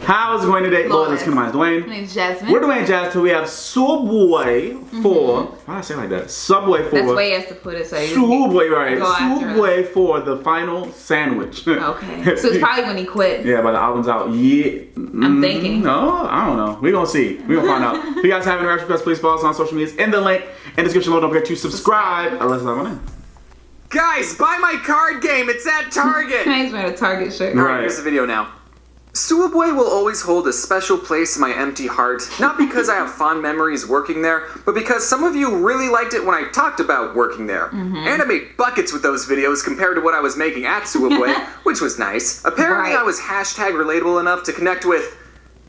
How's it going today? Lord, let's come on, Dwayne. My name's Jasmine. We're Dwayne and Jazz, so we have Sooubway for, why did I say it like that? Subway for. That's way he has to put it, so Sooubway, right. Sooubway for the final sandwich. Okay. So it's probably when he quit. Yeah, by the TheOdd1sOut. Yeah. I'm thinking. No, I don't know. We're going to see. We're going to find out. If you guys have any requests, please follow us on social medias in the link in the description below. Don't forget to subscribe. Let's dive on in. Guys, buy my card game. It's at Target. He's wearing a Target shirt. Alright, here's the video now. Sooubway will always hold a special place in my empty heart, not because I have fond memories working there, but because some of you really liked it when I talked about working there. And I made buckets with those videos compared to what I was making at Sooubway, which was nice. Apparently I was hashtag relatable enough to connect with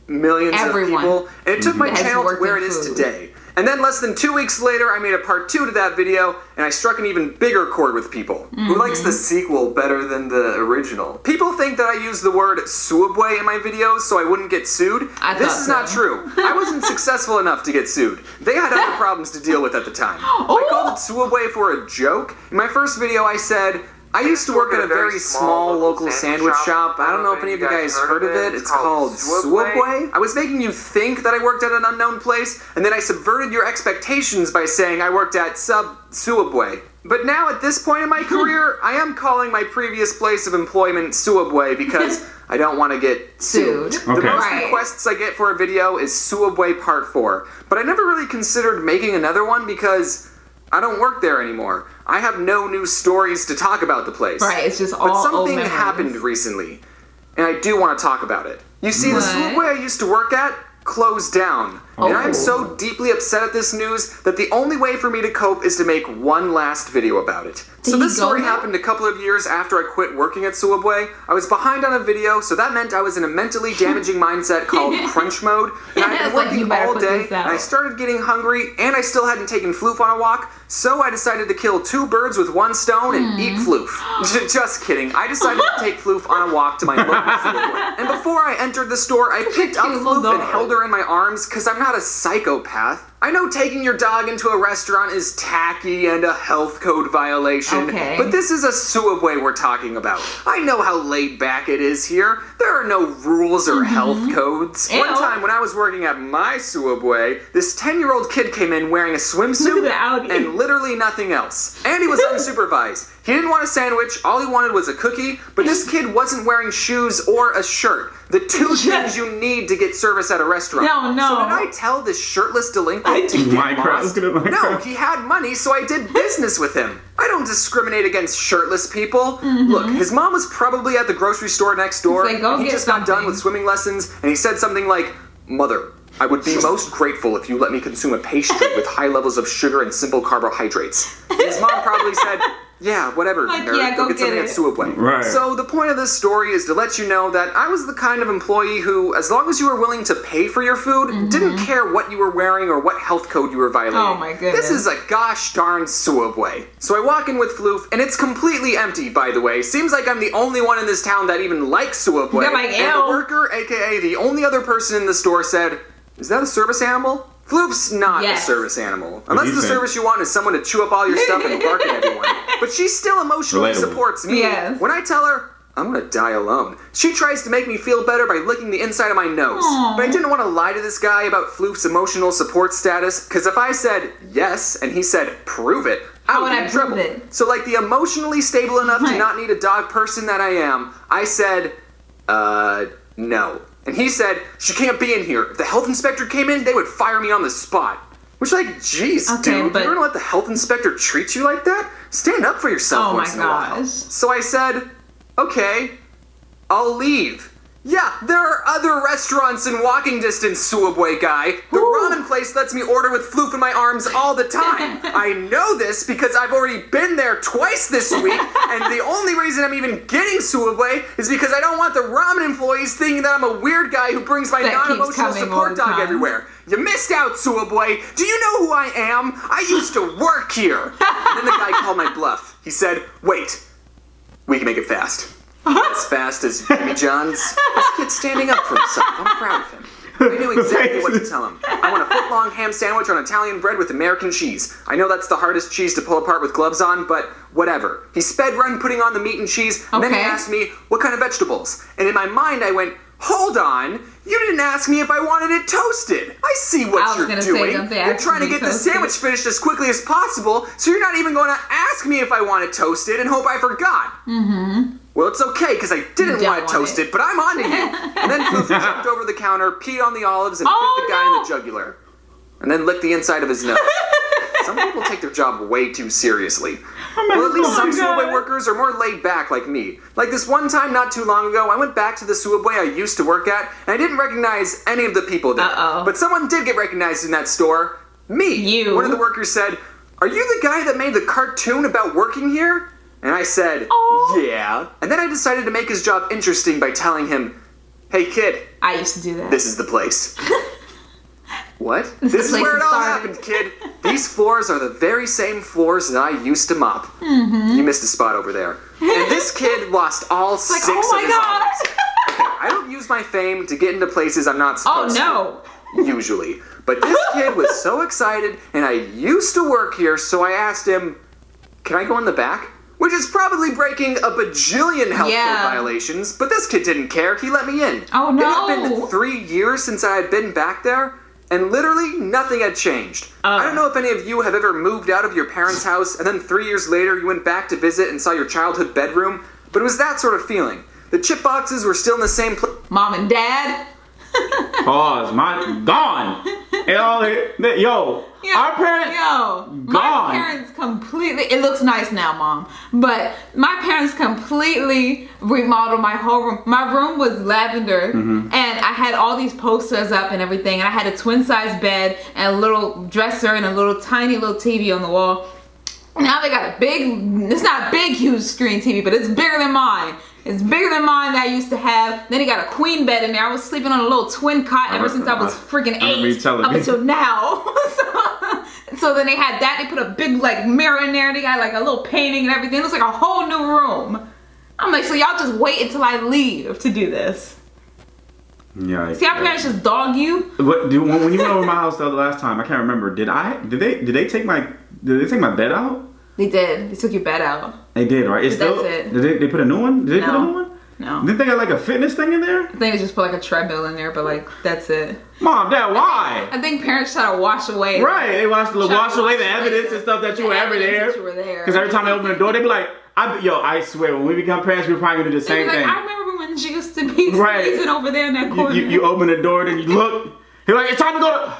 millions of people, and it took my channel to where it is today. And then less than 2 weeks later, I made a part 2 to that video, and I struck an even bigger chord with people. Who likes the sequel better than the original? People think that I use the word Sooubway in my videos so I wouldn't get sued. This is not true. I wasn't successful enough to get sued. They had other problems to deal with at the time. I called it Sooubway for a joke. In my first video, I said, I used to work at a very small local sandwich shop. I don't know if any of you guys heard of it. It's called Sooubway. I was making you think that I worked at an unknown place, and then I subverted your expectations by saying I worked at Sooubway. But now at this point in my career, I am calling my previous place of employment Sooubway because I don't want to get sued. The most requests I get for a video is Sooubway Part 4, but I never really considered making another one because I don't work there anymore. I have no new stories to talk about the place. Right, it's just all But something old happened recently, and I do want to talk about it. You see, the Sooubway I used to work at closed down. And I'm so deeply upset at this news that the only way for me to cope is to make one last video about it. So this story happened a couple of years after I quit working at Sooubway. I was behind on a video, so that meant I was in a mentally damaging mindset called crunch mode. And I'd been working all day, and I started getting hungry, and I still hadn't taken Floof on a walk, so I decided to kill 2 birds with 1 stone and eat Floof. Just kidding. I decided to take Floof on a walk to my local Sooubway. And before I entered the store, I picked up Floof and held her in my arms, because I'm not a psychopath. I know taking your dog into a restaurant is tacky and a health code violation, but this is a Sooubway we're talking about. I know how laid back it is here. There are no rules or health codes. One time when I was working at my Sooubway, this 10-year-old kid came in wearing a swimsuit and literally nothing else. And he was unsupervised. He didn't want a sandwich, all he wanted was a cookie, but this kid wasn't wearing shoes or a shirt. The 2 things you need to get service at a restaurant. So did I tell this shirtless delinquent to get lost? No, he had money, so I did business with him. I don't discriminate against shirtless people. Look, his mom was probably at the grocery store next door, and he just got done with swimming lessons, and he said something like, "Mother, I would be most grateful if you let me consume a pastry with high levels of sugar and simple carbohydrates." His mom probably said, "Yeah, whatever, nerd. Go get something at Sooubway." So the point of this story is to let you know that I was the kind of employee who, as long as you were willing to pay for your food, didn't care what you were wearing or what health code you were violating. Oh my goodness. This is a gosh darn Sooubway. So I walk in with Floof, and it's completely empty, by the way. Seems like I'm the only one in this town that even likes Sooubway. And the worker, aka the only other person in the store, said, "Is that a service animal?" Floof's not a service animal. Unless the service you want is someone to chew up all your stuff and bark at everyone. But she still emotionally supports me. When I tell her, I'm gonna die alone, she tries to make me feel better by licking the inside of my nose. But I didn't want to lie to this guy about Floof's emotional support status, because if I said yes, and he said prove it, I would be in trouble. So like the emotionally stable enough to not need a dog person that I am, I said, no. And he said, "She can't be in here. If the health inspector came in, they would fire me on the spot." Which, like, jeez, dude, you're gonna let the health inspector treat you like that? Stand up for yourself once in a while. So I said, okay, I'll leave. Yeah, there are other restaurants in walking distance, Sooubway guy. The ramen place lets me order with Floof in my arms all the time. I know this because I've already been there twice this week, and the only reason I'm even getting Sooubway is because I don't want the ramen employees thinking that I'm a weird guy who brings my non-emotional support dog everywhere. You missed out, Sooubway. Do you know who I am? I used to work here. And then the guy called my bluff. He said, "Wait, we can make it fast." As fast as Jimmy John's. This kid's standing up for himself. I'm proud of him. I knew exactly what to tell him. I want a foot-long ham sandwich on Italian bread with American cheese. I know that's the hardest cheese to pull apart with gloves on, but whatever. He sped run putting on the meat and cheese, and then he asked me, what kind of vegetables? And in my mind I went, Hold on. You didn't ask me if I wanted it toasted. I see what you're doing. You're trying to get the sandwich finished as quickly as possible, so you're not even going to ask me if I want it toasted and hope I forgot. Mm-hmm. Well, it's okay, because I didn't want it toasted, but I'm on to you. And then Fufu jumped over the counter, peed on the olives, and bit the guy in the jugular. And then licked the inside of his nose. Some people take their job way too seriously. Well, at least some Sooubway workers are more laid back like me. Like this one time not too long ago, I went back to the Sooubway I used to work at, and I didn't recognize any of the people there. But someone did get recognized in that store. Me. You. One of the workers said, "Are you the guy that made the cartoon about working here?" And I said, "Yeah." And then I decided to make his job interesting by telling him, "Hey kid, I used to do that. this is the place." What? This is where it all happened, kid. These floors are the very same floors that I used to mop. Mm-hmm. You missed a spot over there. And this kid lost all six of his olives. Okay, I don't use my fame to get into places I'm not supposed to. Usually. But this kid was so excited, and I used to work here, so I asked him, "Can I go in the back?" Which is probably breaking a bajillion health code violations, but this kid didn't care. He let me in. Oh, no. It had been 3 years since I had been back there, and literally nothing had changed. I don't know if any of you have ever moved out of your parents' house, and then 3 years later you went back to visit and saw your childhood bedroom, but it was that sort of feeling. The chip boxes were still in the same place. Mom and Dad. Pause. Gone. Our parents. Gone. My parents completely. It looks nice now, Mom. But my parents completely remodeled my whole room. My room was lavender, and I had all these posters up and everything. And I had a twin size bed and a little dresser and a little tiny little TV on the wall. Now they got a big. It's not a big, huge screen TV, but it's bigger than mine. It's bigger than mine that I used to have. Then he got a queen bed in there. I was sleeping on a little twin cot ever since I was freaking 8 up until now. So then they had that. They put a big like mirror in there. They got like a little painting and everything. It looks like a whole new room. I'm like, so y'all just wait until I leave to do this. Yeah. See, our parents just dog you. When you went over my house the last time, I can't remember. Did they take my bed out? They did. They took your bed out. They did, right? It's that's still, it. Did they put a new one? Did they put a new one? No. Didn't they got like a fitness thing in there? I think they just put like a treadmill in there, but like that's it. Mom, Dad, why? I think parents try to wash away. Right, they wash away the evidence and stuff that you were ever there. Because every time they open the door, they be like, I swear, when we become parents, we're probably gonna do the same thing. I remember when she used to be sneezing over there in that corner. You open the door, then you look. You're like, it's time to go to.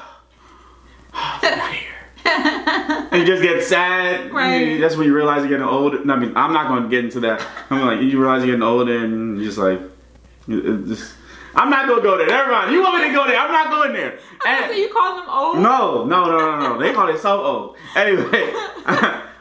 I'm right here. And you just get sad. Right. That's when you realize you're getting older. No, I mean, I'm not going to get into that. I'm like, you realize you're getting older, and you're just like, I'm not going to go there. Never mind. You want me to go there? I'm not going there. So you call them old? No. They call it so old. Anyway,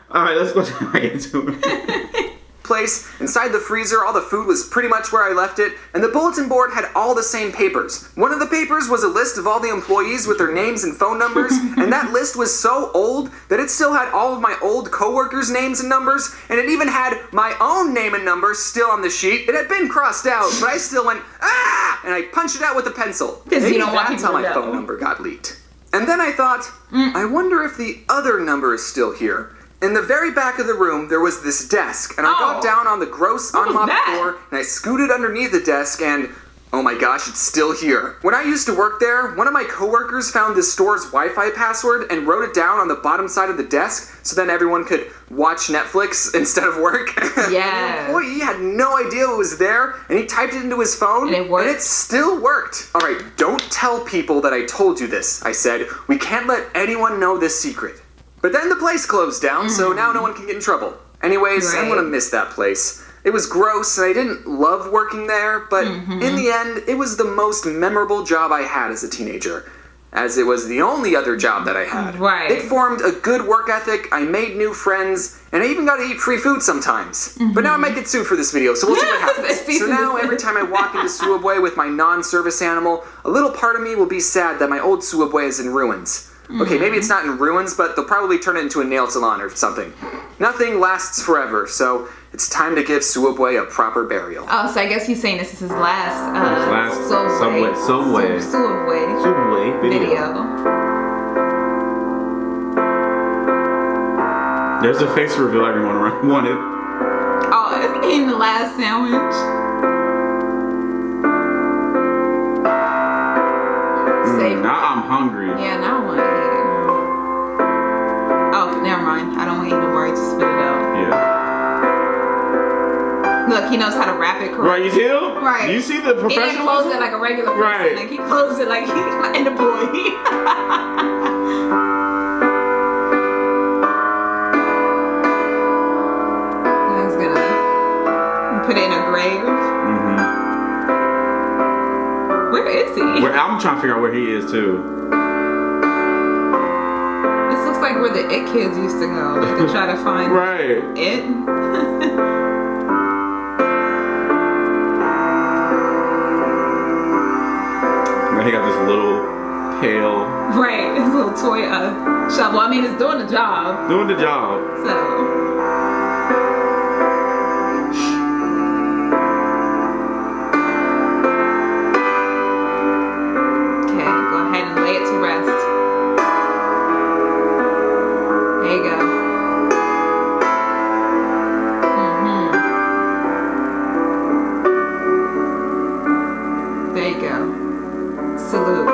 all right, let's go into it. Place. Inside the freezer, all the food was pretty much where I left it, and the bulletin board had all the same papers. One of the papers was a list of all the employees with their names and phone numbers, and that list was so old that it still had all of my old coworkers' names and numbers, and it even had my own name and number still on the sheet. It had been crossed out, but I still went, "Ah!" and I punched it out with a pencil. Maybe that's how my phone number got leaked. And then I thought, I wonder if the other number is still here. In the very back of the room, there was this desk, and I got down on the gross, unmopped floor, and I scooted underneath the desk, and oh my gosh, it's still here. When I used to work there, one of my coworkers found the store's Wi-Fi password and wrote it down on the bottom side of the desk, so then everyone could watch Netflix instead of work. Yeah. The employee had no idea it was there, and he typed it into his phone, and it worked. And it still worked. All right, don't tell people that I told you this, I said. We can't let anyone know this secret. But then the place closed down, so now no one can get in trouble. Anyways, I'm gonna miss that place. It was gross, and I didn't love working there, but in the end, it was the most memorable job I had as a teenager, as it was the only other job that I had. Right. It formed a good work ethic, I made new friends, and I even got to eat free food sometimes. But now I might get sued for this video, so we'll see what happens. So now, every time I walk into Sooubway with my non-service animal, a little part of me will be sad that my old Sooubway is in ruins. Okay, maybe it's not in ruins, but they'll probably turn it into a nail salon or something. Nothing lasts forever, so it's time to give Sooubway a proper burial. Oh, so I guess he's saying this is his last, Sooubway video. There's the face reveal everyone wanted. Oh, it's eating the last sandwich. hungry. Yeah, now I want to eat. Oh, never mind. I don't want to eat no more. I just spit it out. Yeah. Look, he knows how to wrap it correctly. Right, you see him? Right. You see the He didn't close professionalism? it like a regular person. Right. Like he closed it like he in the boy. That's gonna put it in a grave. Mm-hmm. Where is he? I'm trying to figure out where he is too. This looks like where the It kids used to go to try to find Right. it. Now he got this little pail Right, his little toy shovel. I mean, it's doing the job. doing the job. So. Okay, go ahead and lay it to rest. There you go. There you go. Salute.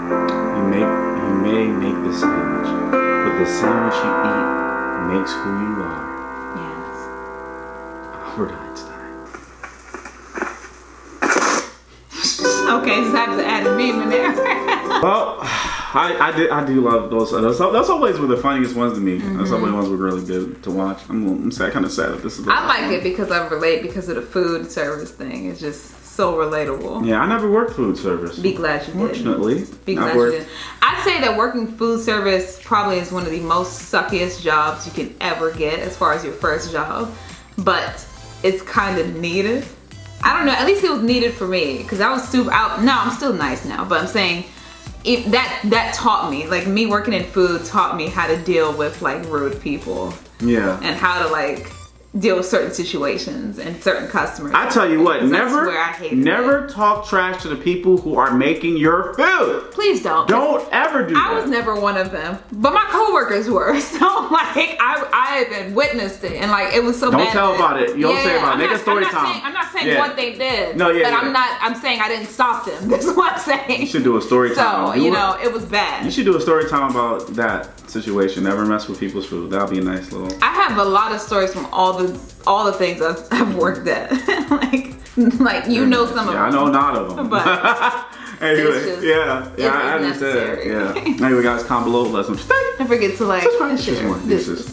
You may make the sandwich, but the sandwich you eat makes who you are. Yes. Albert Einstein. Okay, just have to add a meme in there. Well, I do love those. That's always were the funniest ones to me. That's always ones were really good to watch. I'm sad, kind of sad that this is. I like it because I relate because of the food service thing. It's just so relatable. Yeah, I never worked food service. Be glad you did. Fortunately, Be glad you did. I'd say that working food service probably is one of the most suckiest jobs you can ever get as far as your first job. But it's kind of needed. I don't know. At least it was needed for me because I was super out. No, I'm still nice now, but I'm saying that taught me. Like me working in food taught me how to deal with like rude people. Yeah. And how to like deal with certain situations and certain customers. I tell you what, never it. talk trash to the people who are making your food. Please don't. Don't ever do that. I was never one of them, but my coworkers were. So like I even witnessed it, and like it was so bad. Don't tell about it. You don't say about it. Make a story time. I'm not saying what they did. No, yeah. But I'm saying I didn't stop them. That's what I'm saying. You should do a story time. So it was bad. You should do a story time about that situation. Never mess with people's food. That'll be a nice little. I have a lot of stories from all the things I've worked at. like you know some of them. I know not of them. But anyway, just, I understand. Yeah. Anyway, guys, comment below. Let some. Don't forget to like subscribe. share. Deuces.